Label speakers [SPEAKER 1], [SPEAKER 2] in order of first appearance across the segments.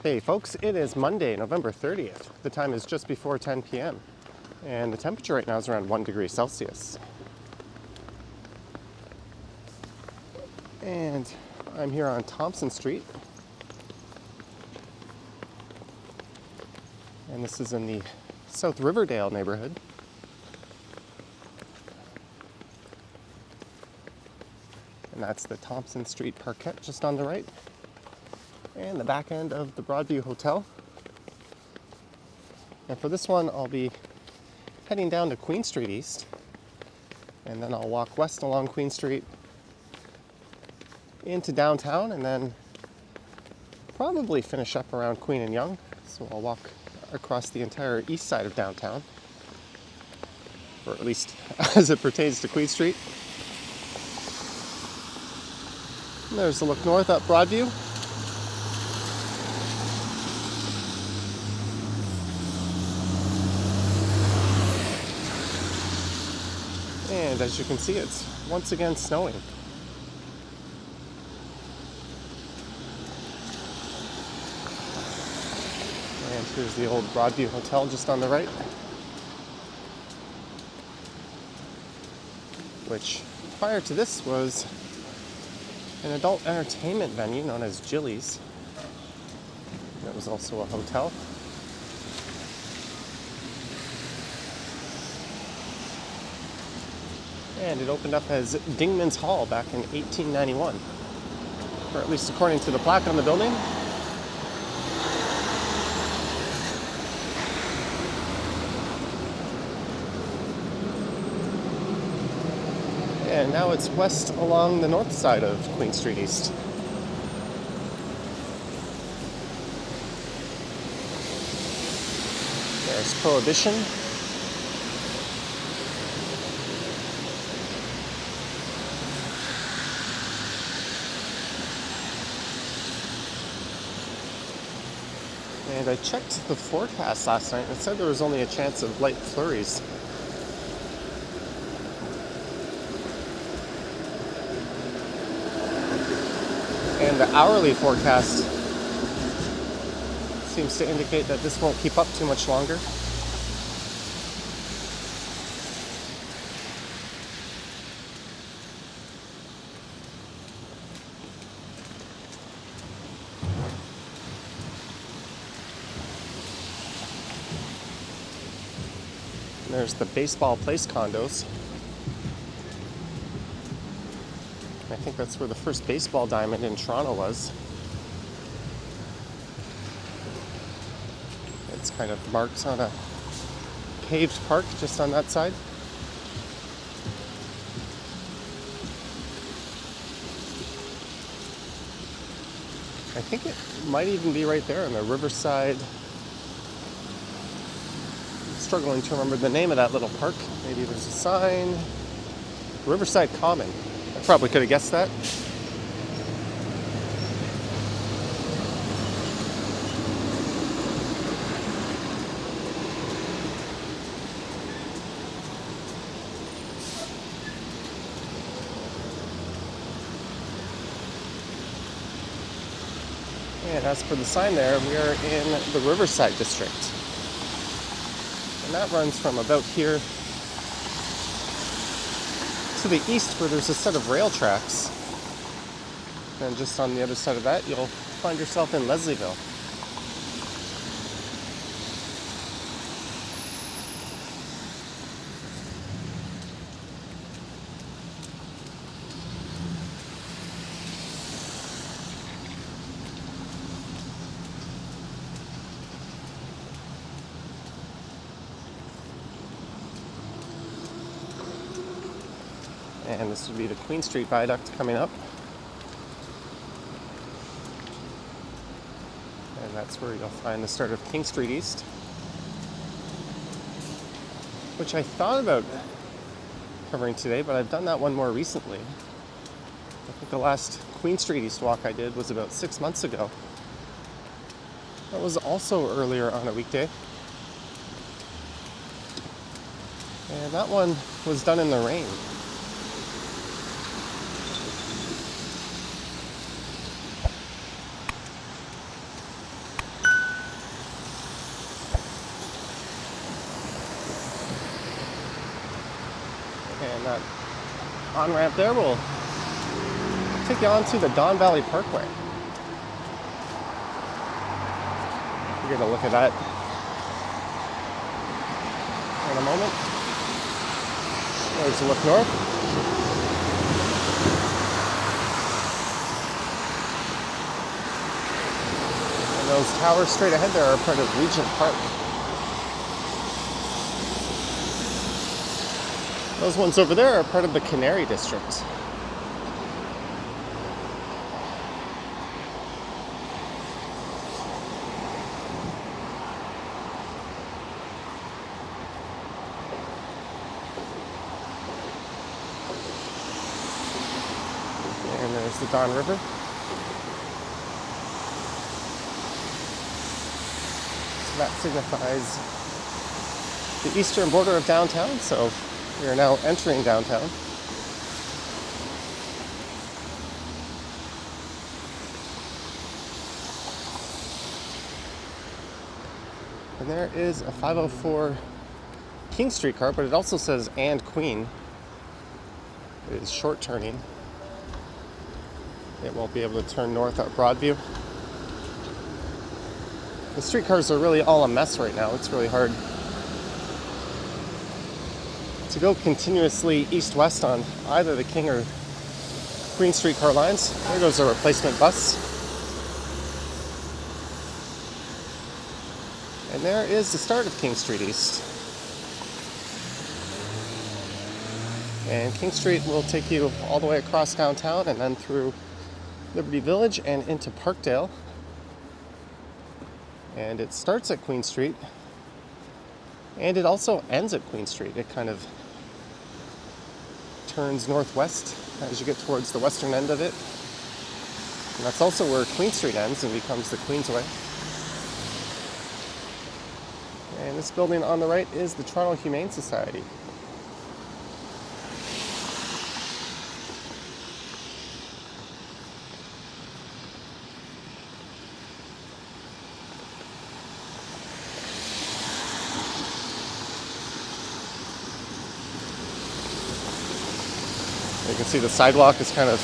[SPEAKER 1] Hey folks, it is Monday, November 30th. The time is just before 10 p.m. and the temperature right now is around 1 degree Celsius. And I'm here on Thompson Street. And this is in the South Riverdale neighborhood. And that's the Thompson Street Parquet just on the right. And the back end of the Broadview Hotel. And for this one, I'll be heading down to Queen Street East. And then I'll walk west along Queen Street into downtown and then probably finish up around Queen and Yonge. So I'll walk across the entire east side of downtown, or at least as it pertains to Queen Street. And there's a look north up Broadview. And as you can see, it's once again snowing. And here's the old Broadview Hotel just on the right, which prior to this was an adult entertainment venue known as Jilly's. It was also a hotel. And it opened up as Dingman's Hall back in 1891, or at least according to the plaque on the building. And now it's west along the north side of Queen Street East. There's Prohibition. And I checked the forecast last night and it said there was only a chance of light flurries. And the hourly forecast seems to indicate that this won't keep up too much longer. And there's the Baseball Place condos. I think that's where the first baseball diamond in Toronto was. It's kind of marked on a paved park just on that side. I think it might even be right there on the Riverside. I'm struggling to remember the name of that little park. Maybe there's a sign. Riverside Common. I probably could have guessed that. And as for the sign there, we are in the Riverside District. And that runs from about here to the east where there's a set of rail tracks. And just on the other side of that, you'll find yourself in Leslieville. And this would be the Queen Street Viaduct coming up. And that's where you'll find the start of King Street East, which I thought about covering today, but I've done that one more recently. I think the last Queen Street East walk I did was about 6 months ago. That was also earlier on a weekday. And that one was done in the rain. And that on-ramp there will take you on to the Don Valley Parkway. We're going to look at that in a moment. There's a look north. And those towers straight ahead there are part of Regent Park. Those ones over there are part of the Canary District. And there's the Don River. So that signifies the eastern border of downtown, so we are now entering downtown. And there is a 504 King Street car, but it also says and Queen. It is short turning. It won't be able to turn north at Broadview. The streetcars are really all a mess right now. It's really hard to go continuously east-west on either the King or Queen streetcar lines. There goes a replacement bus. And there is the start of King Street East. And King Street will take you all the way across downtown and then through Liberty Village and into Parkdale. And it starts at Queen Street. And it also ends at Queen Street. It kind of turns northwest as you get towards the western end of it. And that's also where Queen Street ends and becomes the Queensway. And this building on the right is the Toronto Humane Society. You can see the sidewalk is kind of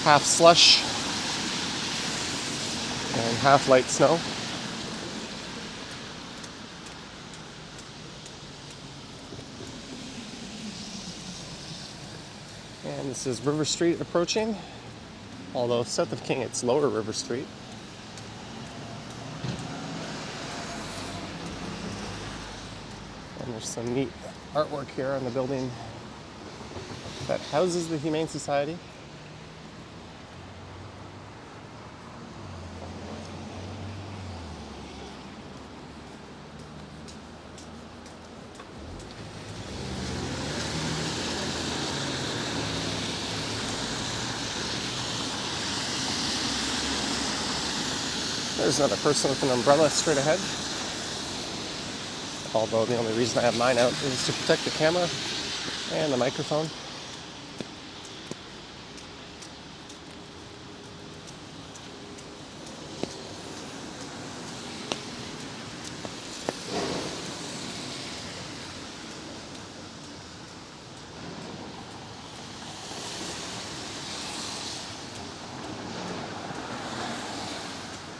[SPEAKER 1] half slush and half light snow. And this is River Street approaching, although south of King it's Lower River Street. And there's some neat artwork here on the building that houses the Humane Society. There's another person with an umbrella straight ahead. Although the only reason I have mine out is to protect the camera and the microphone.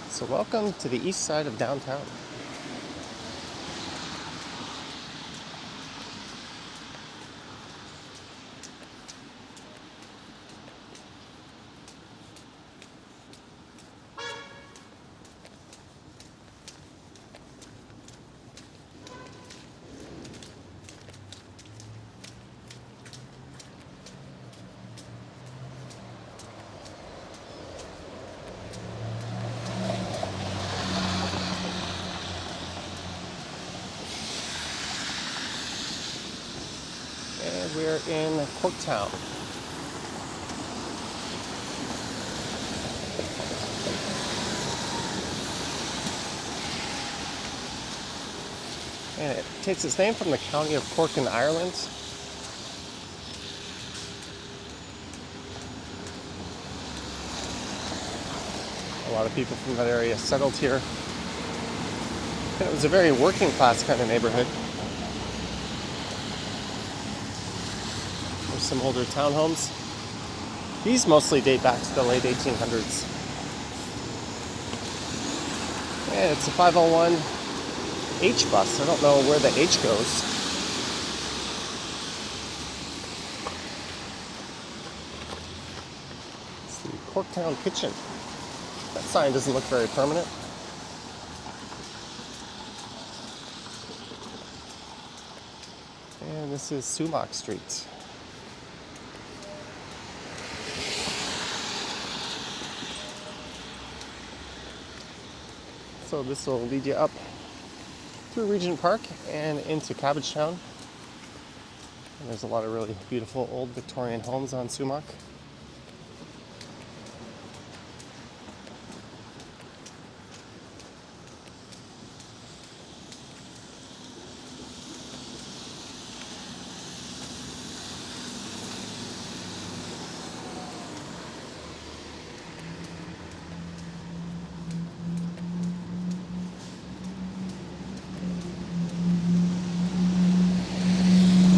[SPEAKER 1] So welcome to the east side of downtown. We're in Corktown. And it takes its name from the county of Cork in Ireland. A lot of people from that area settled here. And it was a very working class kind of neighborhood. There's some older townhomes. These mostly date back to the late 1800s. And it's a 501 H bus. I don't know where the H goes. It's the Corktown Kitchen. That sign doesn't look very permanent. And this is Sumac Street. So this will lead you up through Regent Park and into Cabbagetown. And there's a lot of really beautiful old Victorian homes on Sumac.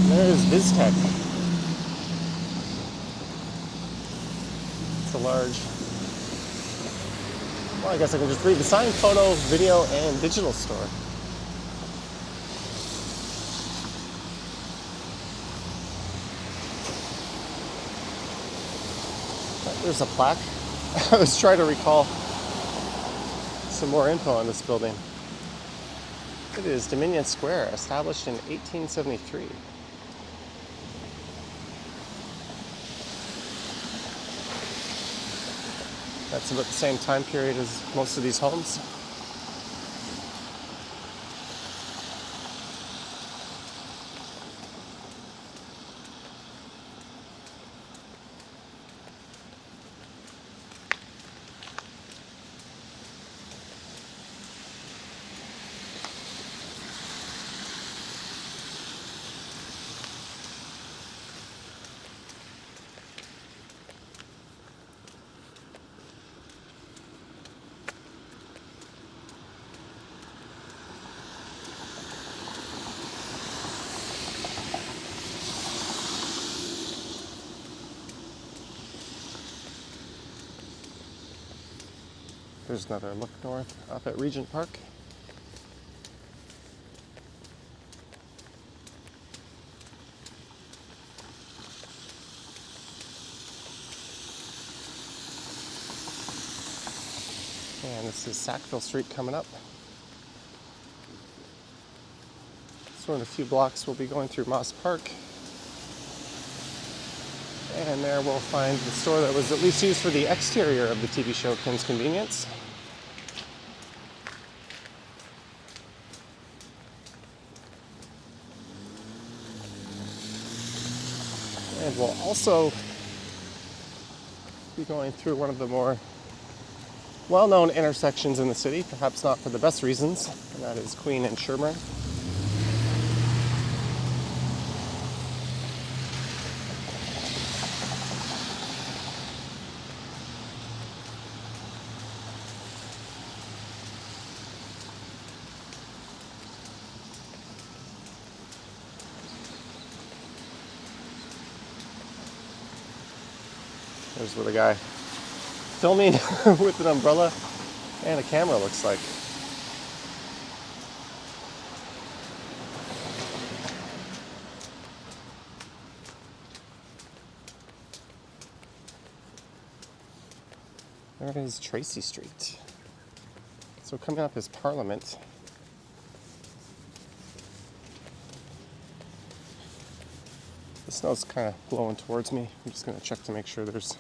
[SPEAKER 1] There's VizTech. It's a large, well, I guess I can just read the sign: photo, video, and digital store. There's a plaque. I was trying to recall some more info on this building. It is Dominion Square, established in 1873. That's about the same time period as most of these homes. There's another look north up at Regent Park. And this is Sackville Street coming up. So in a few blocks we'll be going through Moss Park. And there we'll find the store that was at least used for the exterior of the TV show Kim's Convenience. And we'll also be going through one of the more well-known intersections in the city, perhaps not for the best reasons, and that is Queen and Sherbourne. There's what a guy filming with an umbrella and a camera looks like. There is Tracy Street. So coming up is Parliament. The snow's kind of blowing towards me. I'm just going to check to make sure there's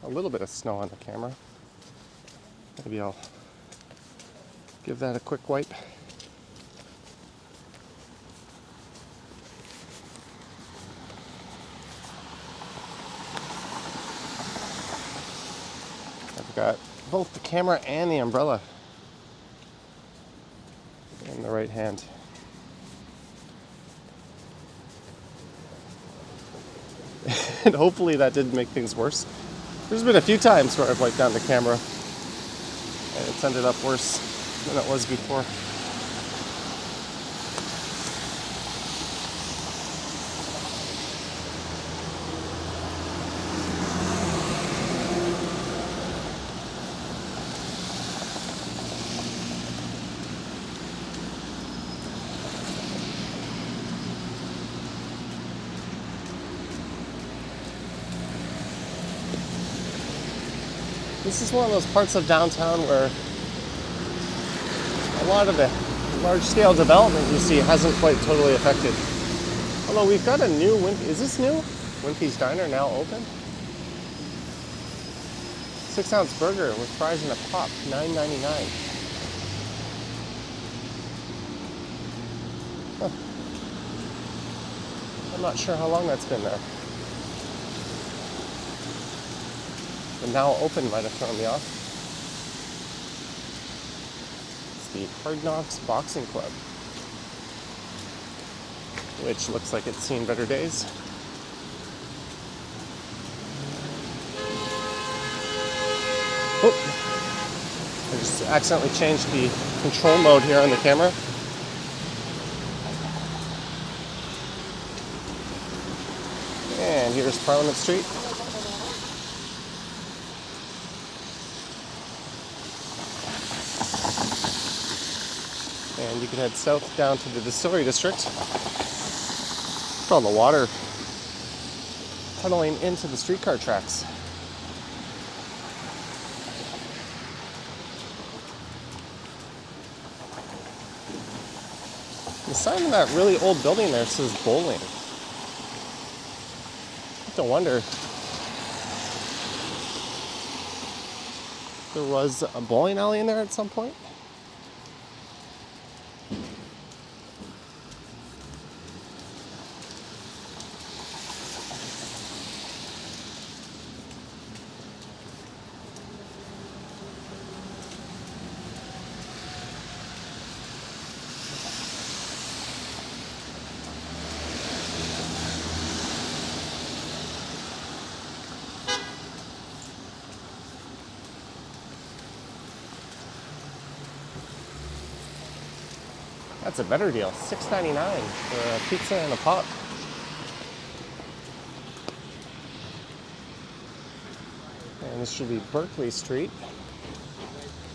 [SPEAKER 1] a little bit of snow on the camera. Maybe I'll give that a quick wipe. I've got both the camera and the umbrella in the right hand. And hopefully that didn't make things worse. There's been a few times where I've wiped down the camera and it's ended up worse than it was before. This is one of those parts of downtown where a lot of the large-scale development you see hasn't quite totally affected. Although we've got a new is this new? Wimpy's Diner now open? 6-ounce burger with fries and a pop, $9.99. Huh. I'm not sure how long that's been there. The now open might have thrown me off. It's the Hard Knocks Boxing Club, which looks like it's seen better days. Oh, I just accidentally changed the control mode here on the camera. And here's Parliament Street. And you can head south down to the Distillery District. Look at all the water tunneling into the streetcar tracks. The sign in that really old building there says bowling. No wonder there was a bowling alley in there at some point. That's a better deal, $6.99 for a pizza and a pop. And this should be Berkeley Street.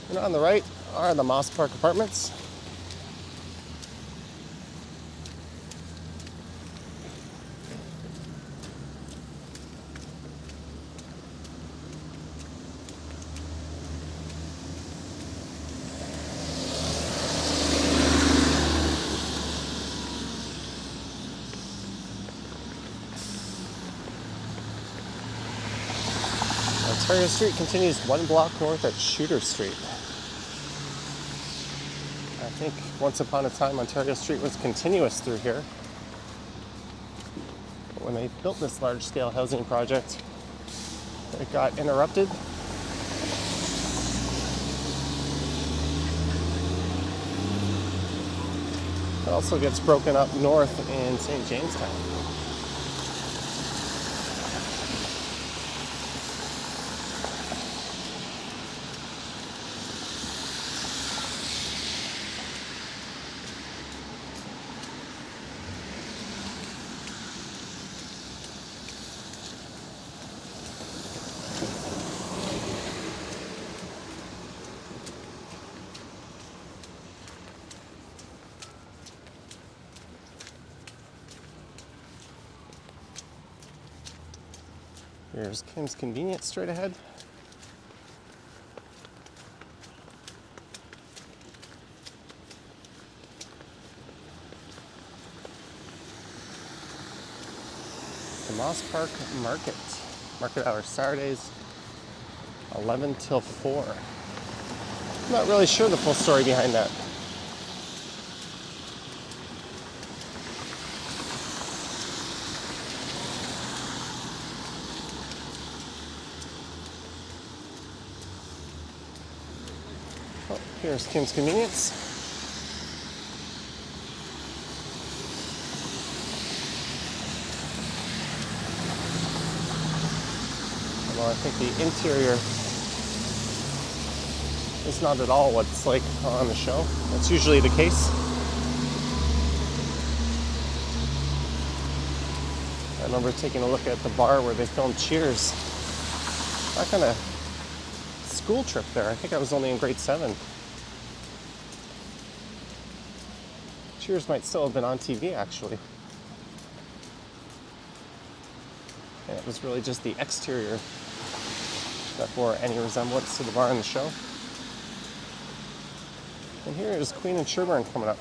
[SPEAKER 1] And on the right are the Moss Park Apartments. Ontario Street continues 1 block north at Shooter Street. I think once upon a time Ontario Street was continuous through here. But when they built this large-scale housing project, it got interrupted. It also gets broken up north in St. Jamestown. Here's Kim's Convenience straight ahead. The Moss Park Market. Market hours Saturdays, 11 till 4. I'm not really sure the full story behind that. Here's Kim's Convenience. Well, I think the interior is not at all what it's like on the show. That's usually the case. I remember taking a look at the bar where they filmed Cheers. That kind of school trip there. I think I was only in grade 7. Cheers might still have been on TV, actually. And it was really just the exterior that bore any resemblance to the bar in the show. And here is Queen and Sherbourne coming up.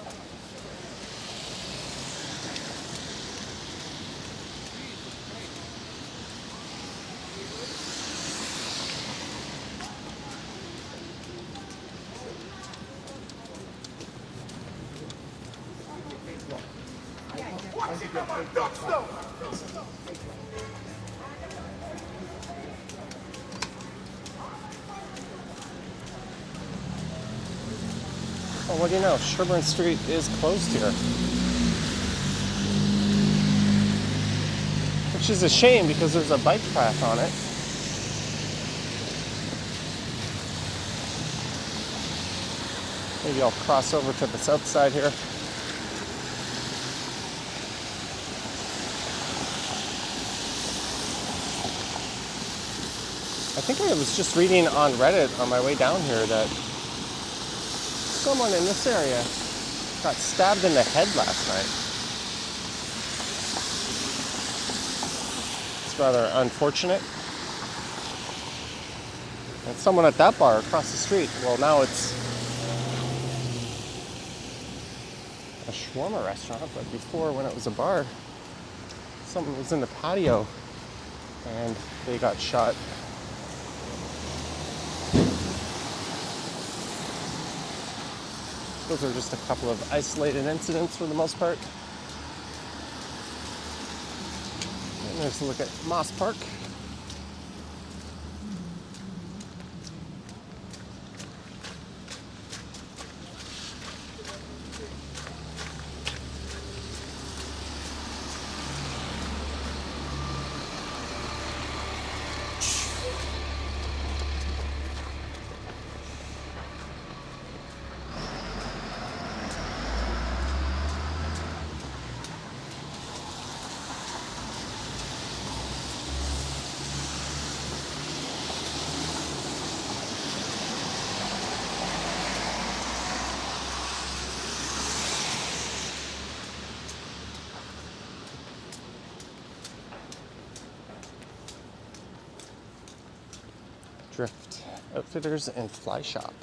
[SPEAKER 1] Well, what do you know? Sherbourne Street is closed here. Which is a shame because there's a bike path on it. Maybe I'll cross over to the south side here. I think I was just reading on Reddit on my way down here that someone in this area got stabbed in the head last night. It's rather unfortunate. And someone at that bar across the street, well, now it's a shawarma restaurant, but before, when it was a bar, someone was in the patio and they got shot. Those are just a couple of isolated incidents for the most part. And there's a look at Moss Park. Drift Outfitters and Fly Shop.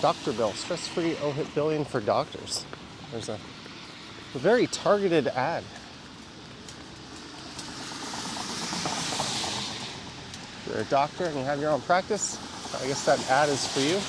[SPEAKER 1] Doctor Bill, stress-free OHIP billing for doctors. There's a very targeted ad. If you're a doctor and you have your own practice, I guess that ad is for you.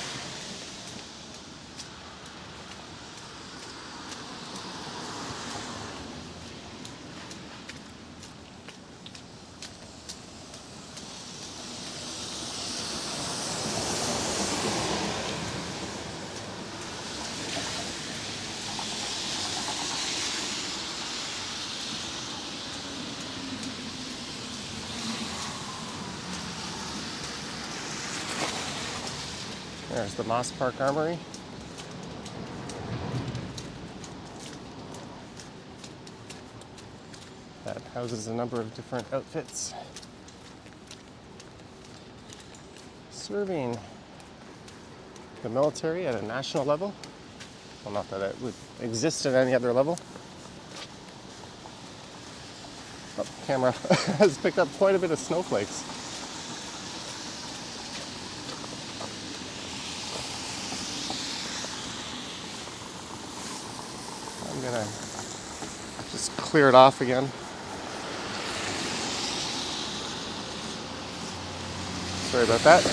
[SPEAKER 1] There's the Moss Park Armory. That houses a number of different outfits serving the military at a national level. Well, not that it would exist at any other level. Oh, the camera has picked up quite a bit of snowflakes. I'm gonna just clear it off again. Sorry about that.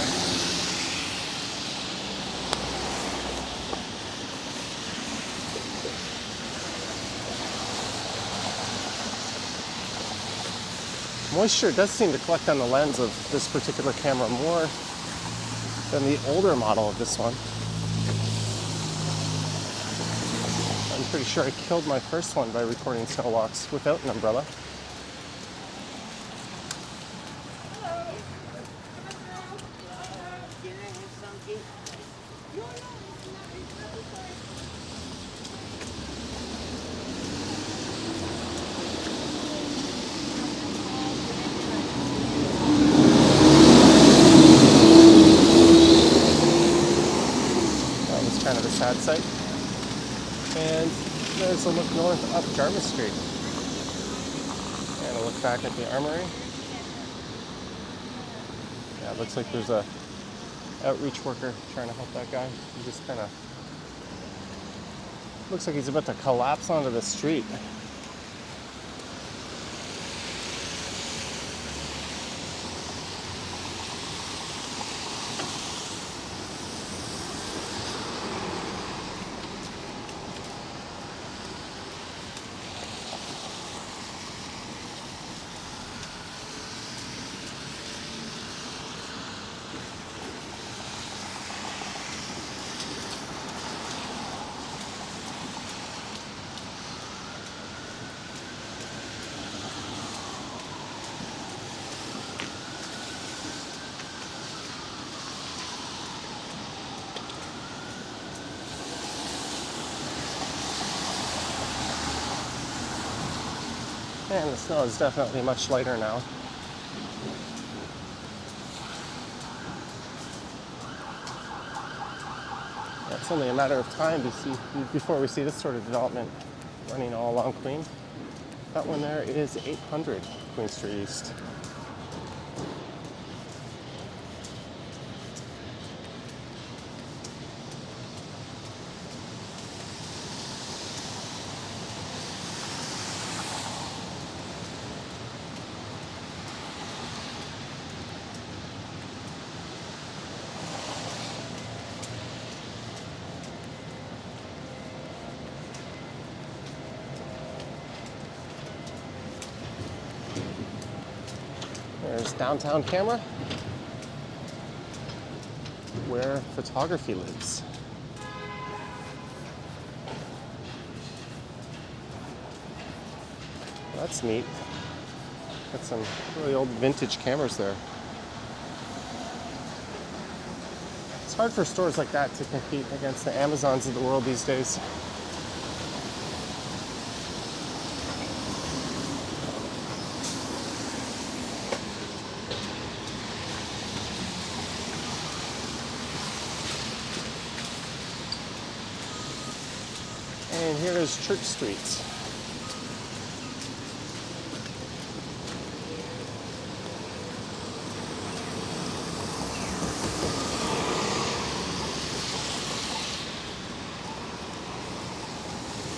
[SPEAKER 1] Moisture does seem to collect on the lens of this particular camera more than the older model of this one. I'm pretty sure I killed my first one by recording snow walks without an umbrella. That was kind of a sad sight. And there's also look north up Jarvis Street. And a look back at the armory. Yeah, it looks like there's a outreach worker trying to help that guy. He just kind of looks like he's about to collapse onto the street. And the snow is definitely much lighter now. Yeah, it's only a matter of time before we see this sort of development running all along Queen. That one there is 800 Queen Street East. There's downtown camera, where photography lives. Well, that's neat. Got some really old vintage cameras there. It's hard for stores like that to compete against the Amazons of the world these days. And here is Church Street.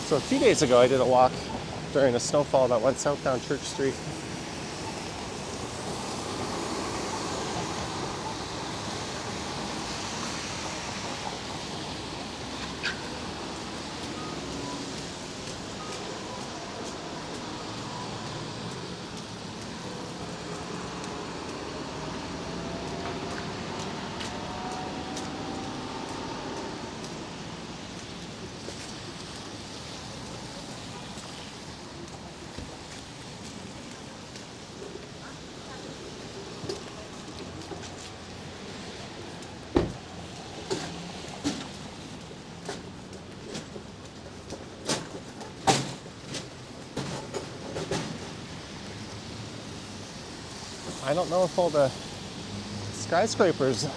[SPEAKER 1] So a few days ago I did a walk during a snowfall that went south down Church Street. I don't know if all the skyscrapers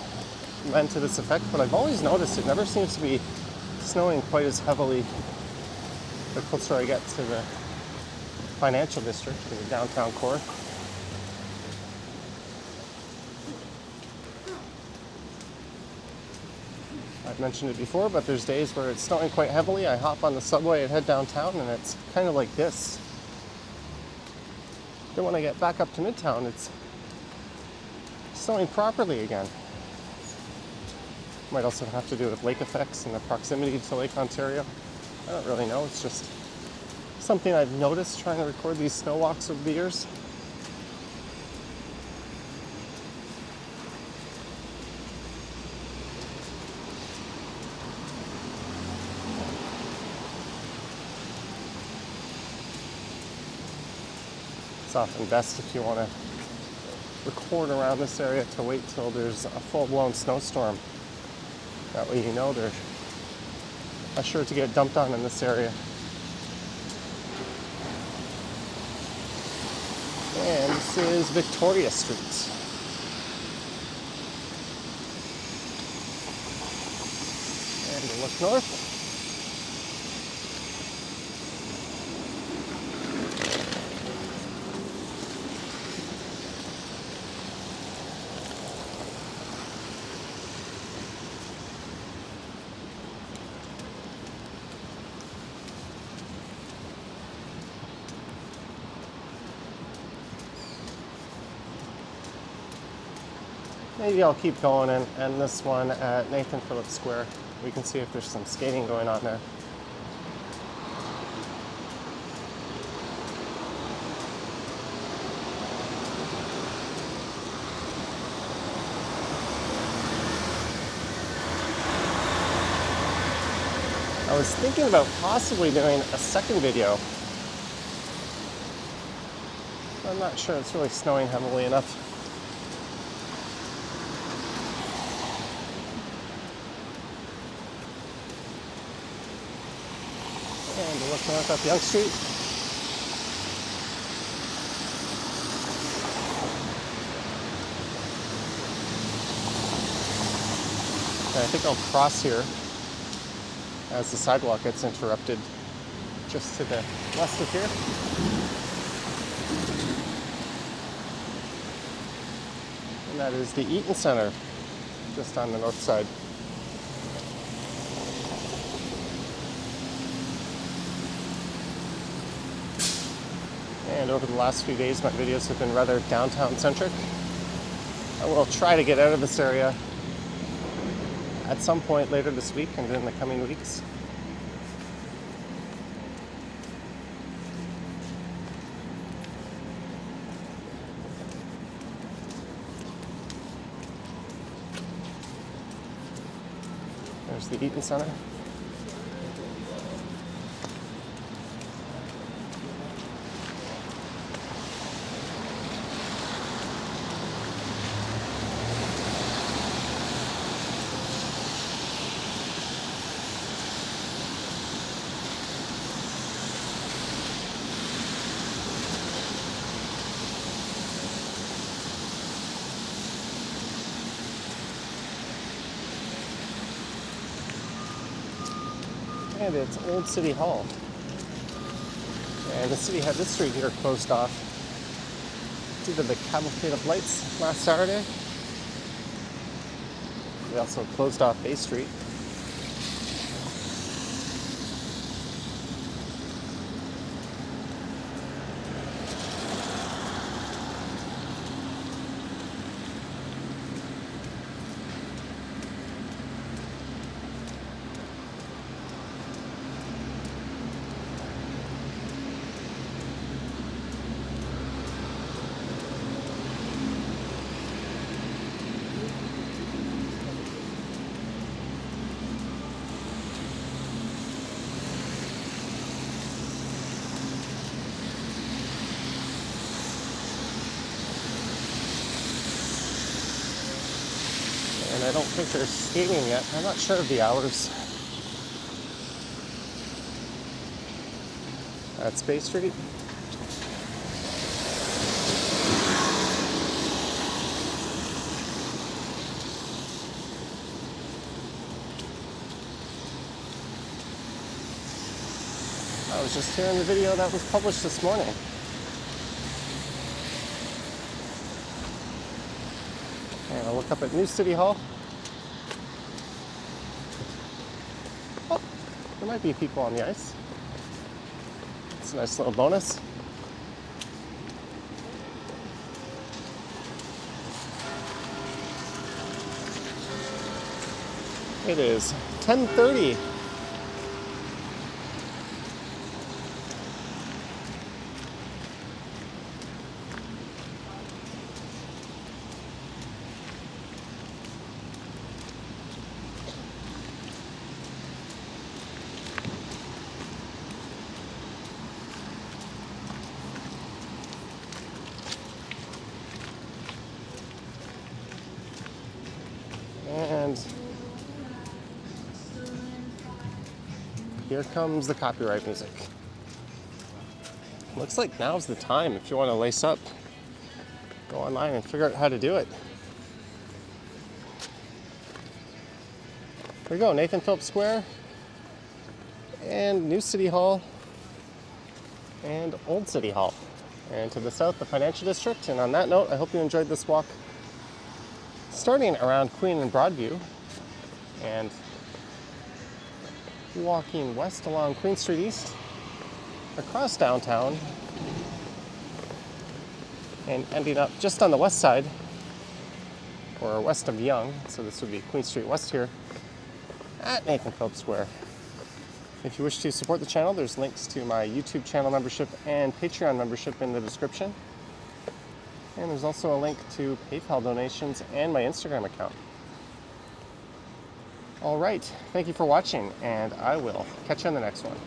[SPEAKER 1] lend to this effect, but I've always noticed it never seems to be snowing quite as heavily the closer I get to the financial district, to the downtown core. I've mentioned it before, but there's days where it's snowing quite heavily. I hop on the subway and head downtown, and it's kind of like this. Then when I get back up to Midtown, it's snowing properly again. Might also have to do with lake effects and the proximity to Lake Ontario. I don't really know. It's just something I've noticed trying to record these snow walks over the years. It's often best if you want to record around this area to wait till there's a full-blown snowstorm. That way you know they're sure to get dumped on in this area. And this is Victoria Street. And we'll look north. maybe I'll keep going and end this one at Nathan Phillips Square. We can see if there's some skating going on there. I was thinking about possibly doing a second video. I'm not sure, it's really snowing heavily enough. And we're looking up Yonge Street. And I think I'll cross here as the sidewalk gets interrupted just to the west of here. And that is the Eaton Center, just on the north side. And over the last few days, my videos have been rather downtown centric. I will try to get out of this area at some point later this week and in the coming weeks. There's the Eaton Center. And it's Old City Hall. And the city had this street here closed off due to the cavalcade of lights last Saturday. We also closed off Bay Street. And I don't think they're skating yet. I'm not sure of the hours. That's Bay Street. I was just hearing the video that was published this morning. And I'll look up at New City Hall. Oh, there might be people on the ice. It's a nice little bonus. It is 10:30. And here comes the copyright music. Looks like now's the time if you want to lace up. Go online and figure out how to do it. There you go, Nathan Phillips Square, and New City Hall, and Old City Hall. And to the south, the Financial District. And on that note, I hope you enjoyed this walk, starting around Queen and Broadview, and walking west along Queen Street East, across downtown, and ending up just on the west side or west of Yonge, so this would be Queen Street West here, at Nathan Phillips Square. If you wish to support the channel, there's links to my YouTube channel membership and Patreon membership in the description. And there's also a link to PayPal donations and my Instagram account. All right, thank you for watching, and I will catch you on the next one.